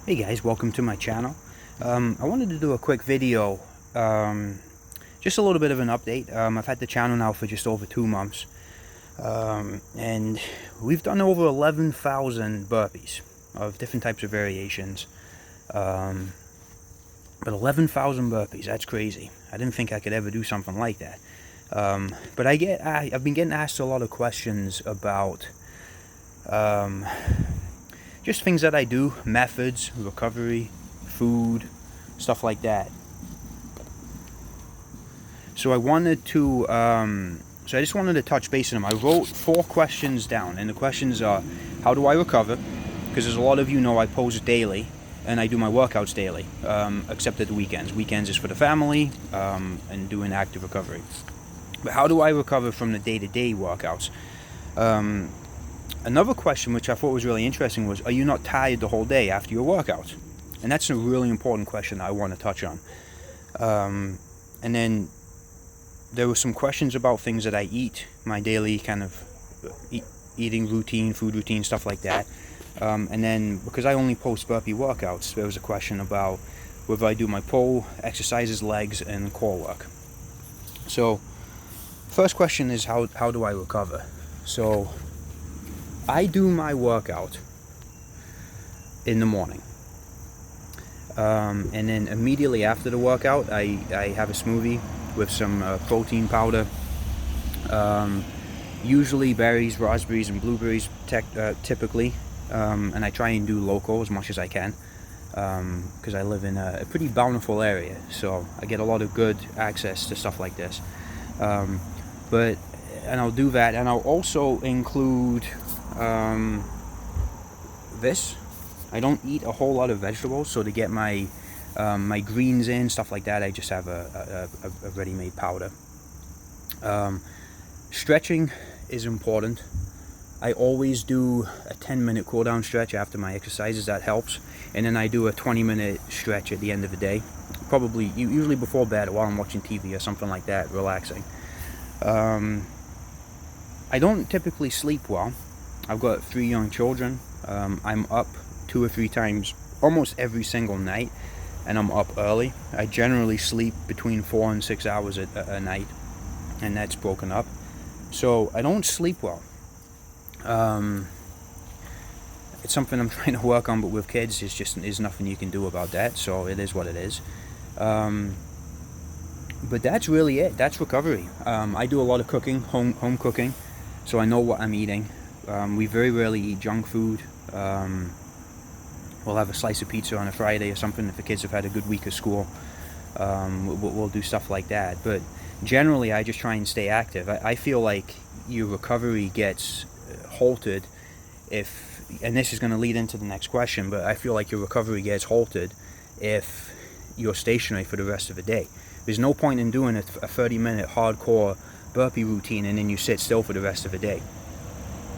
Hey guys, welcome to my channel. I wanted to do a quick video, just a little bit of an update. I've had the channel now for just over 2 months, and we've done over 11,000 burpees of different types of variations. But 11,000 burpees, that's crazy. I didn't think I could ever do something like that. But I've been getting asked a lot of questions about just things that I do, methods, recovery, food, stuff like that. So I just wanted to touch base on them. I wrote 4 questions down, and the questions are: how do I recover? Because as a lot of you know, I post daily, and I do my workouts daily, except at the weekends. Weekends is for the family, and doing active recovery. But how do I recover from the day-to-day workouts? Another question which I thought was really interesting was, are you not tired the whole day after your workout? And that's a really important question that I want to touch on. And then there were some questions about things that I eat, my daily kind of eating routine, food routine, stuff like that. And then because I only post burpee workouts, there was a question about whether I do my pull, exercises, legs, and core work. So first question is, how do I recover? So I do my workout in the morning, and then immediately after the workout I have a smoothie with some protein powder, usually berries, raspberries, and blueberries typically, and I try and do local as much as I can, because I live in a pretty bountiful area, so I get a lot of good access to stuff like this. And I'll do that, and I'll also include this. I don't eat a whole lot of vegetables, so to get my my greens in, stuff like that, I just have a ready-made powder. Stretching is important. I always do a 10-minute cool-down stretch after my exercises. That helps. And then I do a 20-minute stretch at the end of the day, probably usually before bed, or while I'm watching TV or something like that, relaxing. I don't typically sleep well. I've got 3 young children. I'm up 2 or 3 times almost every single night, and I'm up early. I generally sleep between 4 and 6 hours a night, and that's broken up. So I don't sleep well. It's something I'm trying to work on, but with kids, there's nothing you can do about that, so it is what it is. But that's really it. That's recovery. I do a lot of cooking, home cooking, so I know what I'm eating. We very rarely eat junk food. We'll have a slice of pizza on a Friday or something if the kids have had a good week of school. We'll do stuff like that. But generally, I just try and stay active. I feel like your recovery gets halted and this is going to lead into the next question, but I feel like your recovery gets halted if you're stationary for the rest of the day. There's no point in doing a 30-minute hardcore burpee routine and then you sit still for the rest of the day.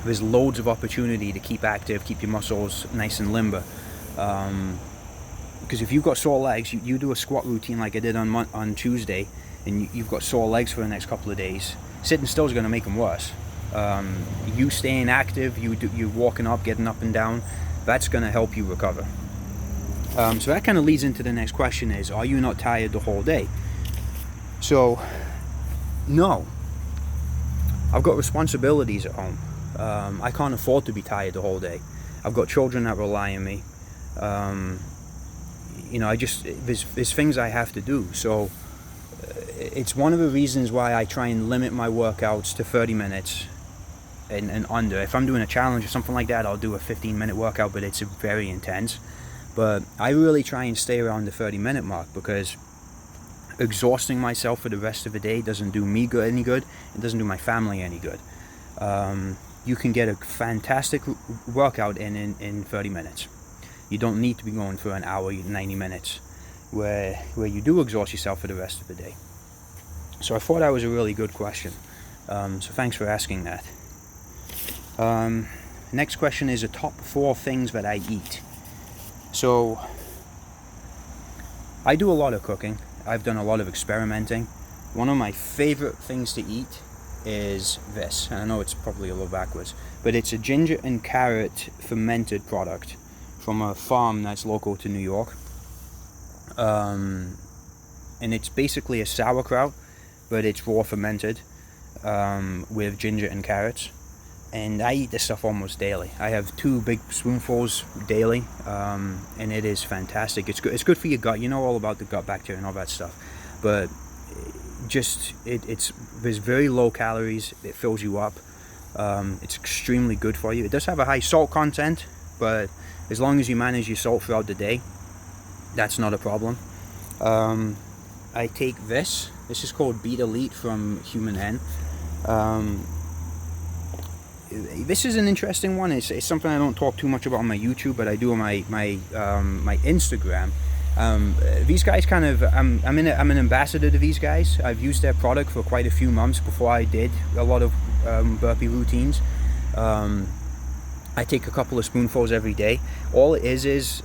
There's loads of opportunity to keep active, keep your muscles nice and limber. Because if you've got sore legs, you do a squat routine like I did on Tuesday, and you've got sore legs for the next couple of days, sitting still is going to make them worse. You staying active, you walking up, getting up and down, that's going to help you recover. So that kind of leads into the next question is, are you not tired the whole day? So, no. I've got responsibilities at home. I can't afford to be tired the whole day. I've got children that rely on me. There's things I have to do. So it's one of the reasons why I try and limit my workouts to 30 minutes and under. If I'm doing a challenge or something like that, I'll do a 15-minute workout, but it's very intense. But I really try and stay around the 30-minute mark, because exhausting myself for the rest of the day doesn't do me any good. It doesn't do my family any good. You can get a fantastic workout in 30 minutes. You don't need to be going for an hour, 90 minutes, where you do exhaust yourself for the rest of the day. So I thought that was a really good question. So thanks for asking that. Next question is the top 4 things that I eat. So I do a lot of cooking. I've done a lot of experimenting. One of my favorite things to eat is this. And I know it's probably a little backwards, but it's a ginger and carrot fermented product from a farm that's local to New York. And it's basically a sauerkraut, but it's raw fermented with ginger and carrots. And I eat this stuff almost daily. I have 2 big spoonfuls daily, and it is fantastic. It's good for your gut. You know all about the gut bacteria and all that stuff, but there's very low calories. It fills you up. It's extremely good for you. It does have a high salt content, but as long as you manage your salt throughout the day, that's not a problem. I take this. This is called Beat Elite from Human N. This is an interesting one. It's something I don't talk too much about on my YouTube, but I do on my Instagram. These guys kind of, I'm an ambassador to these guys. I've used their product for quite a few months before I did a lot of burpee routines. I take a couple of spoonfuls every day. All it is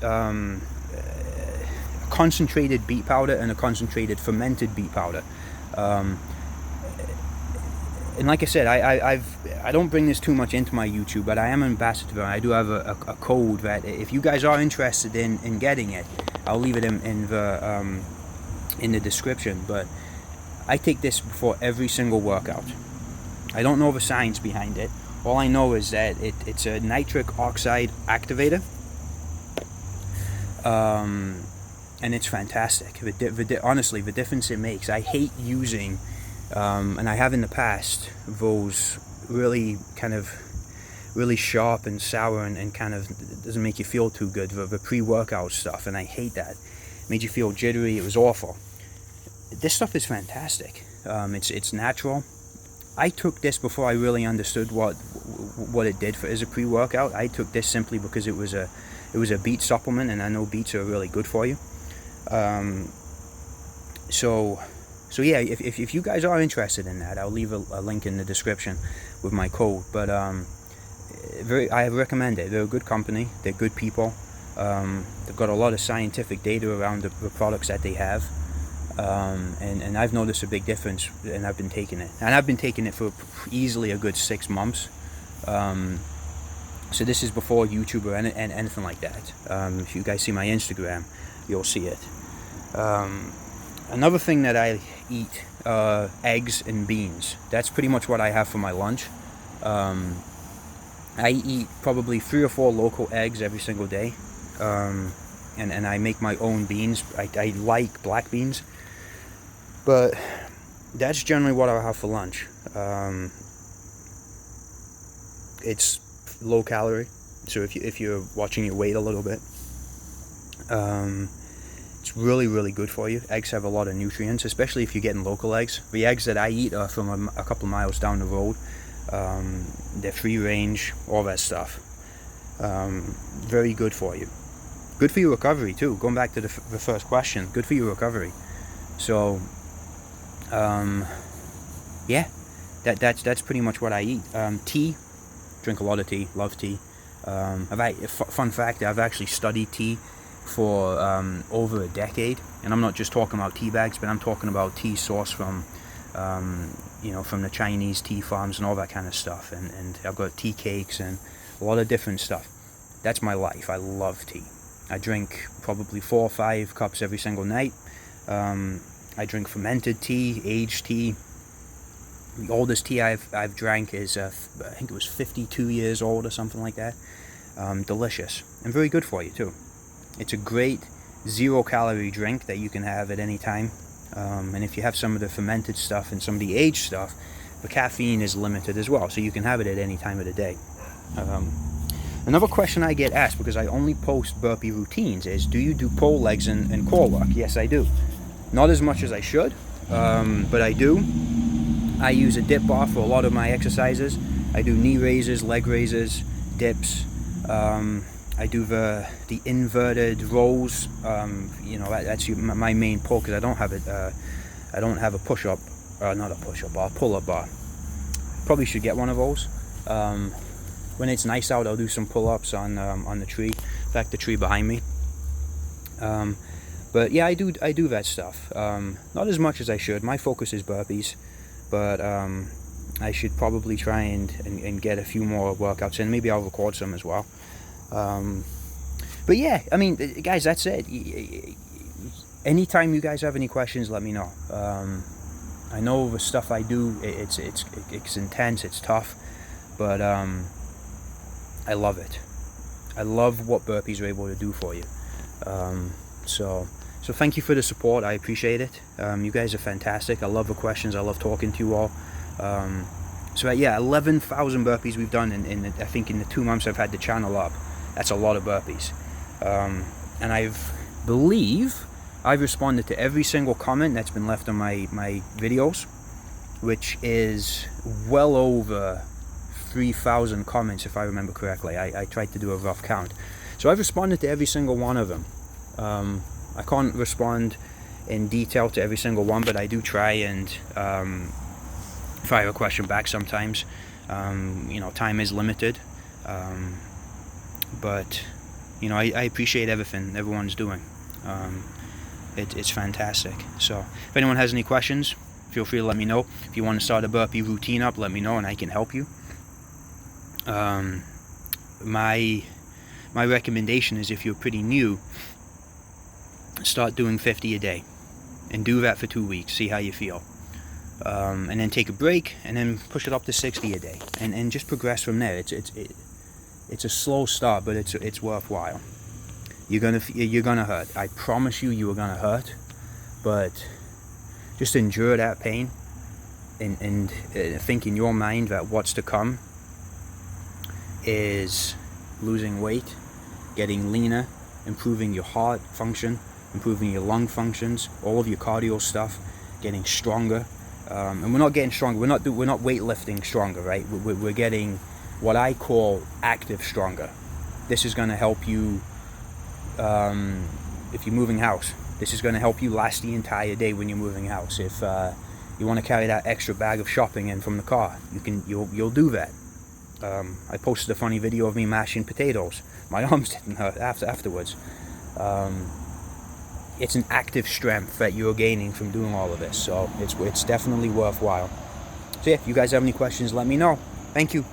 concentrated beet powder and a concentrated fermented beet powder. And like I said, I don't bring this too much into my YouTube, but I am an ambassador. I do have a code that if you guys are interested in getting it, I'll leave it in the description. But I take this before every single workout. I don't know the science behind it. All I know is that it's a nitric oxide activator. And it's fantastic. Honestly, the difference it makes. I hate using, and I have in the past, those really sharp and sour and kind of doesn't make you feel too good, the pre-workout stuff, and I hate that. It made you feel jittery. It was awful. This stuff is fantastic. It's natural. I took this before I really understood what it did as a pre-workout. I took this simply because it was a beet supplement, and I know beets are really good for you. So yeah, if you guys are interested in that, I'll leave a link in the description with my code. But I recommend it. They're a good company. They're good people. They've got a lot of scientific data around the products that they have. And I've noticed a big difference, and I've been taking it. And I've been taking it for easily a good 6 months. So this is before YouTube or anything like that. If you guys see my Instagram, you'll see it. Another thing that I eat, eggs and beans. That's pretty much what I have for my lunch. I eat probably 3 or 4 local eggs every single day. And I make my own beans. I like black beans. But that's generally what I have for lunch. It's low calorie, so if you're watching your weight a little bit, it's really good for you. Eggs have a lot of nutrients, especially if you're getting local eggs. The eggs that I eat are from a couple of miles down the road. They're free range, all that stuff. Very good for you. Good for your recovery too. Going back to the first question, good for your recovery. So yeah, that's pretty much what I eat. Tea, drink a lot of tea, love tea. Fun fact, I've actually studied tea for over a decade, and I'm not just talking about tea bags, but I'm talking about tea sourced from from the Chinese tea farms and all that kind of stuff, and I've got tea cakes and a lot of different stuff. That's my life. I love tea. I drink probably 4 or 5 cups every single night. I drink fermented tea, aged tea. The oldest tea I've drank is I think it was 52 years old or something like that. Delicious and very good for you too. It's a great 0-calorie drink that you can have at any time. And if you have some of the fermented stuff and some of the aged stuff, the caffeine is limited as well, so you can have it at any time of the day. Another question I get asked, because I only post burpee routines, is do you do pole legs and core work? Yes, I do. Not as much as I should, but I do. I use a dip bar for a lot of my exercises. I do knee raises, leg raises, dips. I do the inverted rows. That's my main pull, because I don't have it. I don't have a push-up, not a push-up bar, pull-up bar. Probably should get one of those. When it's nice out, I'll do some pull-ups on the tree. In fact, the tree behind me. But yeah, I do that stuff. Not as much as I should. My focus is burpees, but I should probably try and get a few more workouts in. Maybe I'll record some as well. But yeah, I mean, guys, that's it. Anytime you guys have any questions, let me know. I know the stuff I do, it's intense, it's tough, but I love it. I love what burpees are able to do for you. So thank you for the support. I appreciate it. You guys are fantastic. I love the questions. I love talking to you all. So yeah, 11,000 burpees we've done in I think in the 2 months I've had the channel up. That's a lot of burpees. And I've responded to every single comment that's been left on my videos, which is well over 3,000 comments if I remember correctly. I tried to do a rough count. So I've responded to every single one of them. I can't respond in detail to every single one, but I do try and fire a question back sometimes. You know, time is limited. But you know, I appreciate everything everyone's doing. It's fantastic. So if anyone has any questions, feel free to let me know. If you want to start a burpee routine up, let me know and I can help you. My recommendation is, if you're pretty new, start doing 50 a day and do that for 2 weeks, see how you feel, and then take a break and then push it up to 60 a day and just progress from there. It's a slow start, but it's worthwhile. You're gonna hurt. I promise you are gonna hurt, but just endure that pain and think in your mind that what's to come is losing weight, getting leaner, improving your heart function, improving your lung functions, all of your cardio stuff, getting stronger. And we're not getting stronger. We're not weightlifting stronger, right? We're getting what I call active stronger. This is going to help you if you're moving house. This is going to help you last the entire day when you're moving house. If you want to carry that extra bag of shopping in from the car, you'll do that. I posted a funny video of me mashing potatoes. My arms didn't hurt afterwards. It's an active strength that you're gaining from doing all of this, so it's definitely worthwhile. So yeah, if you guys have any questions, let me know. Thank you.